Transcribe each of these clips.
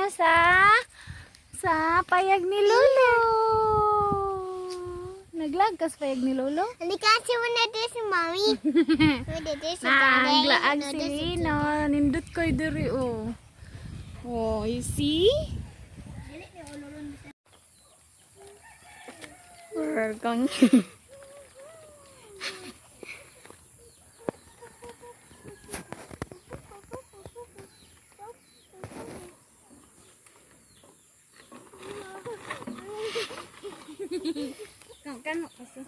tayo sa payag ni Lolo. Naglagkas payag ni Lolo. Hindi kasi muna din si Mami. Naglaag si Lino. Nindot ko'y diri oh. Oh, you see? We're going kan kasi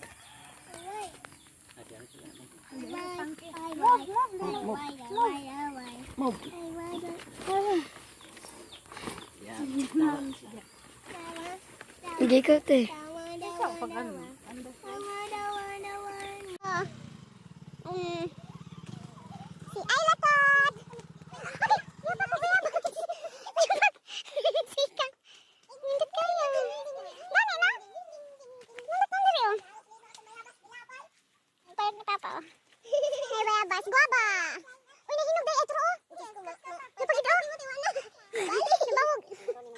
Hindi ko te. Si Ayla Tot. Sikat. Nindot kayo. Dami na. Nindot na rin yun. Payag na papa. May bayabas. Guaba. Uy, nahinog na ito. Napag ito. Nabawag.